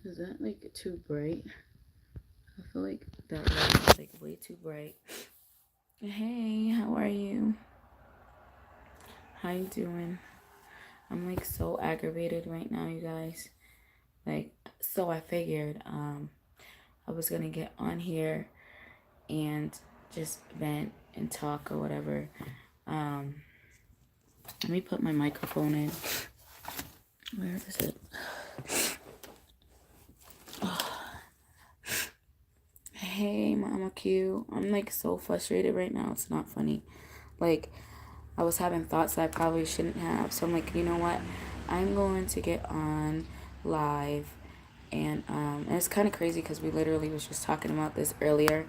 Is that like too bright? I feel like that light is like way too bright. Hey, how are you? How you doing? I'm like so aggravated right now, you guys. Like, so I figured I was gonna get on here and just vent and talk or whatever. Um Let me put my microphone in. Where is it? Hey, Mama Q. I'm like so frustrated right now. It's not funny. Like, I was having thoughts that I probably shouldn't have. So I'm like, you know what? I'm going to get on live. And it's kind of crazy because we literally was just talking about this earlier.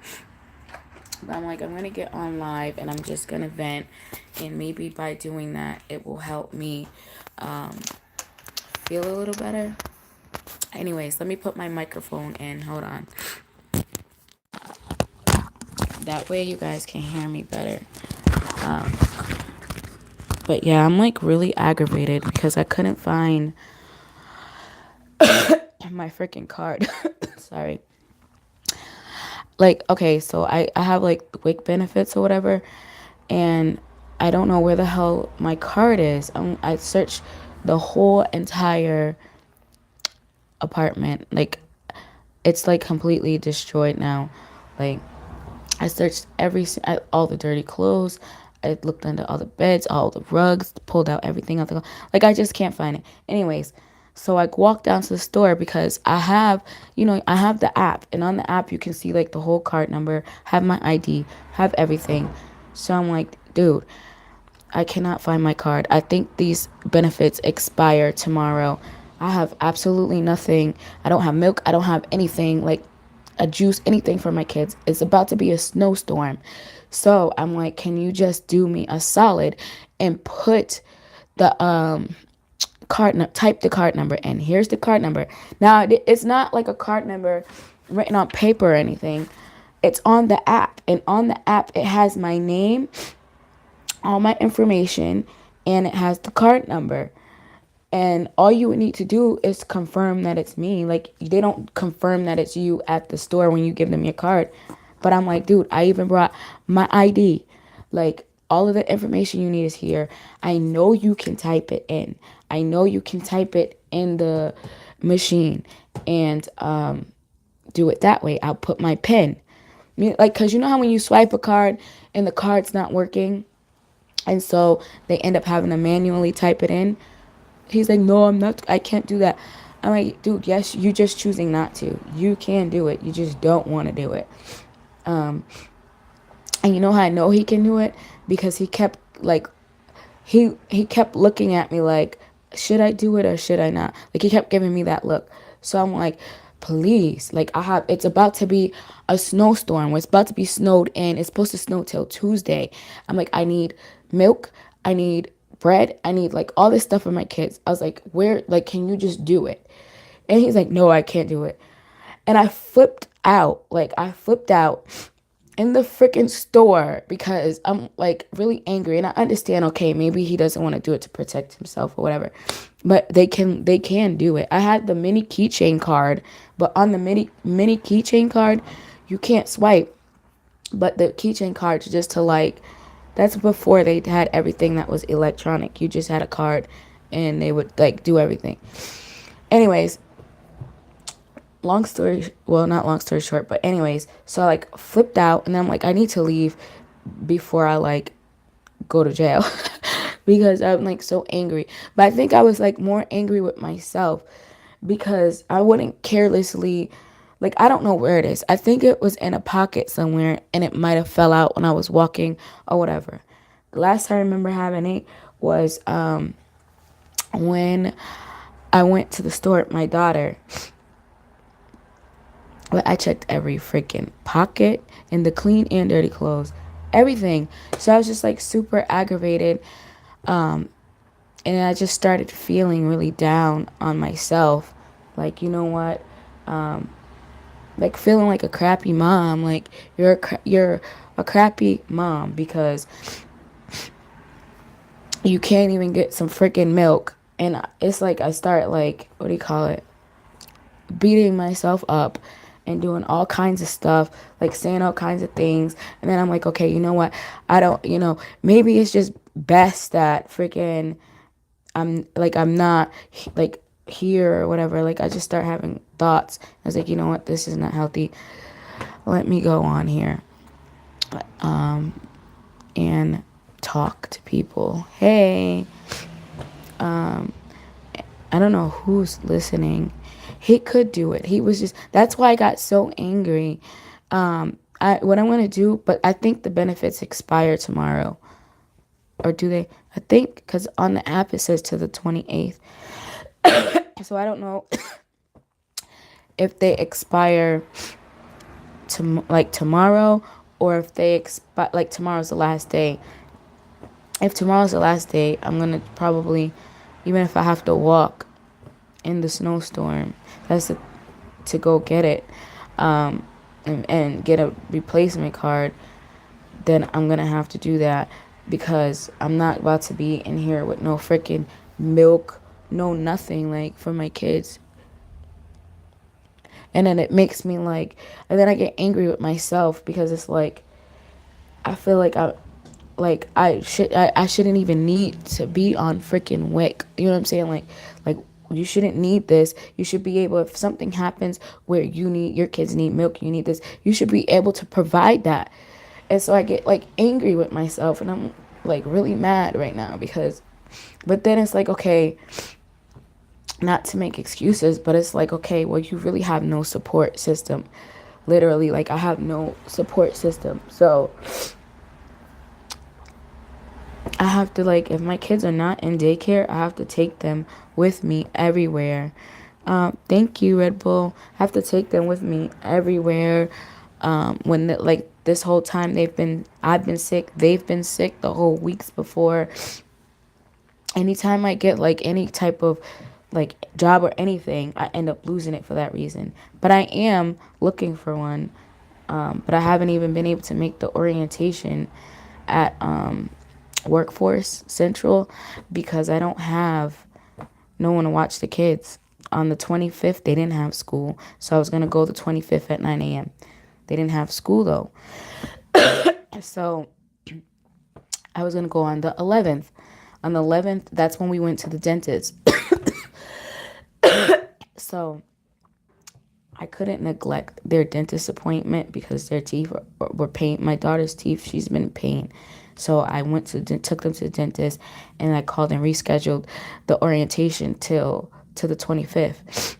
But I'm like, I'm going to get on live and I'm just going to vent. And maybe by doing that, it will help me um, feel a little better. Anyways, let me put my microphone in. Hold on. That way you guys can hear me better. Um, but yeah, I'm like really aggravated because I couldn't find my freaking card. Sorry. Like, okay, so I have like WIC benefits or whatever, and I don't know where the hell my card is. I searched the whole entire apartment. Like, it's like completely destroyed now. Like, I searched all the dirty clothes. I looked under all the beds, all the rugs, pulled out everything out like I just can't find it. Anyways, so I walked down to the store because I have the app, and on the app you can see like the whole card number, have my ID, have everything. So I'm like, dude, I cannot find my card. I think these benefits expire tomorrow. I have absolutely nothing. I don't have milk. I don't have anything like a juice, anything for my kids. It's about to be a snowstorm. So I'm like, can you just do me a solid and put the type the card number in. Here's the card number. Now, it's not like a card number written on paper or anything. It's on the app. And on the app, it has my name, all my information, and it has the card number. And all you would need to do is confirm that it's me. Like, they don't confirm that it's you at the store when you give them your card. But I'm like, dude, I even brought my ID. Like, all of the information you need is here. I know you can type it in. I know you can type it in the machine and do it that way. I'll put my PIN. Like, because you know how when you swipe a card and the card's not working? And so they end up having to manually type it in. He's like, no, I can't do that. I'm like, dude, yes, you're just choosing not to. You can do it. You just don't want to do it. Um, and you know how I know he can do it? Because he kept like, he kept looking at me like, should I do it or should I not? Like, he kept giving me that look. So I'm like, please, like, it's about to be a snowstorm. It's about to be snowed in. It's supposed to snow till Tuesday. I'm like, I need milk. I need bread. I need like all this stuff for my kids. I was like, like, can you just do it? And he's like, no, I can't do it. And I flipped out. Like, I flipped out in the freaking store because I'm like really angry, and I understand, okay, maybe he doesn't want to do it to protect himself or whatever, but they can do it. I had the mini keychain card, but on the mini keychain card you can't swipe, but the keychain card just to like, that's before they had everything that was electronic. You just had a card and they would like do everything. Anyways, not long story short, but anyways, so I like flipped out, and then I'm like, I need to leave before I like go to jail because I'm like so angry. But I think I was like more angry with myself because I wouldn't carelessly, like, I don't know where it is. I think it was in a pocket somewhere and it might have fell out when I was walking or whatever. The last time I remember having it was when I went to the store with my daughter. But I checked every freaking pocket in the clean and dirty clothes, everything. So I was just like super aggravated. And I just started feeling really down on myself. Like, you know what? Like feeling like a crappy mom. Like you're a crappy mom because you can't even get some freaking milk. And it's like I start like, what do you call it? beating myself up and doing all kinds of stuff, like saying all kinds of things. And then I'm like, okay, you know what? I don't, maybe it's just best that freaking I'm not like here or whatever. Like I just start having thoughts. I was like, you know what? This is not healthy. Let me go on here and talk to people. Hey, I don't know who's listening. He could do it. He was just, that's why I got so angry. What I'm going to do, but I think the benefits expire tomorrow. Or do they? I think because on the app it says to the 28th. So I don't know if they expire to like tomorrow, or if they expire like tomorrow's the last day. If tomorrow's the last day, I'm going to probably, even if I have to walk in the snowstorm, that's to go get it, and get a replacement card, then I'm gonna have to do that, because I'm not about to be in here with no freaking milk, no nothing, like, for my kids. And then it makes me like, and then I get angry with myself, because it's like, I feel like I shouldn't even need to be on freaking WIC. You know what I'm saying? Like you shouldn't need this. You should be able, if something happens where your kids need milk, you need this, you should be able to provide that. And so I get like angry with myself, and I'm like really mad right now, because, but then it's like, okay, not to make excuses, but it's like, okay, well, you really have no support system. Literally, like, I have no support system. So I have to, like, if my kids are not in daycare, I have to take them with me everywhere. Thank you, Red Bull. I have to take them with me everywhere. Like, this whole time I've been sick, they've been sick the whole weeks before. Anytime I get like any type of like job or anything, I end up losing it for that reason. But I am looking for one. But I haven't even been able to make the orientation at Workforce Central, because I don't have no one to watch the kids. On the 25th, they didn't have school. So I was going to go the 25th at 9 a.m. They didn't have school though. So I was going to go on the 11th. On the 11th, that's when we went to the dentist. So I couldn't neglect their dentist appointment, because their teeth were pain. My daughter's teeth, she's been in pain. So I took them to the dentist, and I called and rescheduled the orientation to the 25th.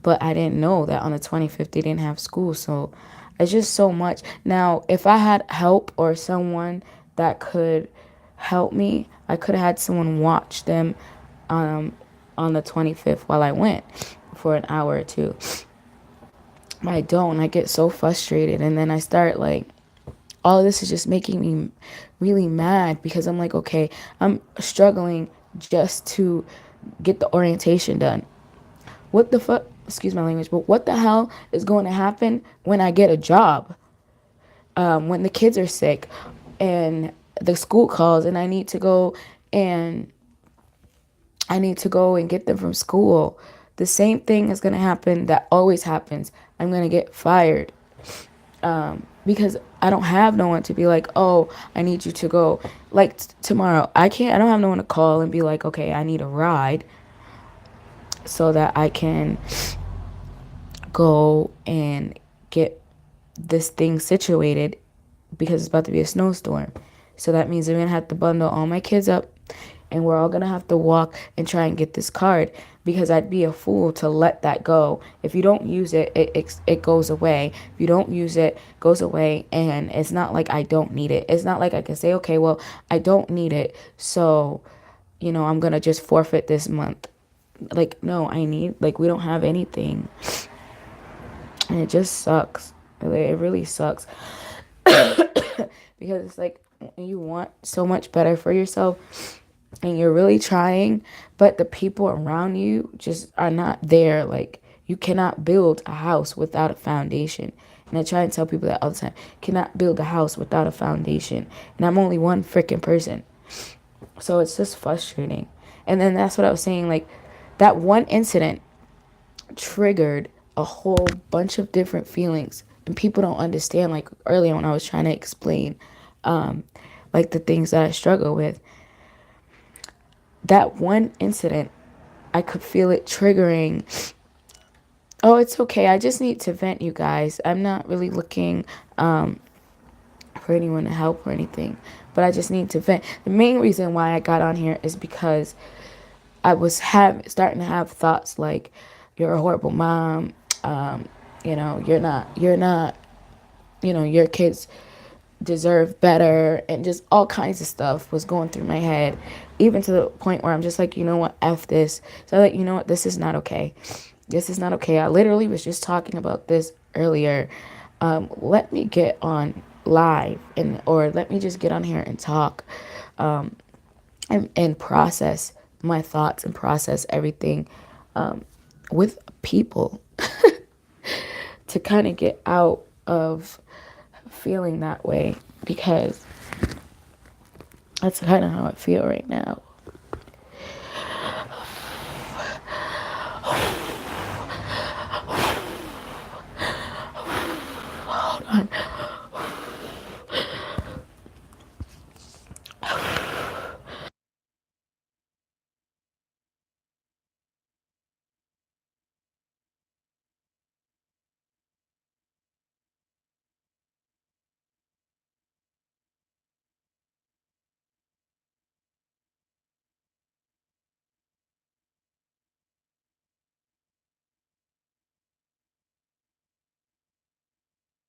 But I didn't know that on the 25th they didn't have school. So it's just so much. Now, if I had help or someone that could help me, I could have had someone watch them on the 25th while I went for an hour or two. But I don't. I get so frustrated, and then I start like, all of this is just making me really mad, because I'm like, okay, I'm struggling just to get the orientation done. What the fuck? Excuse my language, but what the hell is going to happen when I get a job? When the kids are sick and the school calls, and I need to go and get them from school. The same thing is going to happen that always happens. I'm going to get fired. Because I don't have no one to be like, oh, I need you to go. Like tomorrow, I don't have no one to call and be like, okay, I need a ride, so that I can go and get this thing situated, because it's about to be a snowstorm. So that means I'm going to have to bundle all my kids up, and we're all going to have to walk and try and get this card, because I'd be a fool to let that go. If you don't use it, it goes away. If you don't use it, it goes away. And it's not like I don't need it. It's not like I can say, okay, well, I don't need it, so, I'm going to just forfeit this month. Like, no, we don't have anything. And it just sucks. It really sucks. Because it's like, you want so much better for yourself, and you're really trying, but the people around you just are not there. Like, you cannot build a house without a foundation. And I try and tell people that all the time. Cannot build a house without a foundation. And I'm only one freaking person. So it's just frustrating. And then that's what I was saying. Like, that one incident triggered a whole bunch of different feelings, and people don't understand. Like earlier when I was trying to explain like the things that I struggle with, that one incident, I could feel it triggering. Oh, it's okay, I just need to vent, you guys. I'm not really looking for anyone to help or anything, but I just need to vent. The main reason why I got on here is because I was starting to have thoughts like, you're a horrible mom. You're not, your kids deserve better, and just all kinds of stuff was going through my head, even to the point where I'm just like, you know what, F this. So like, you know what, this is not okay. This is not okay. I literally was just talking about this earlier. Let me get on live, or let me just get on here and talk, and process my thoughts and process everything with people to kind of get out of feeling that way, because that's kind of how I feel right now. Hold on.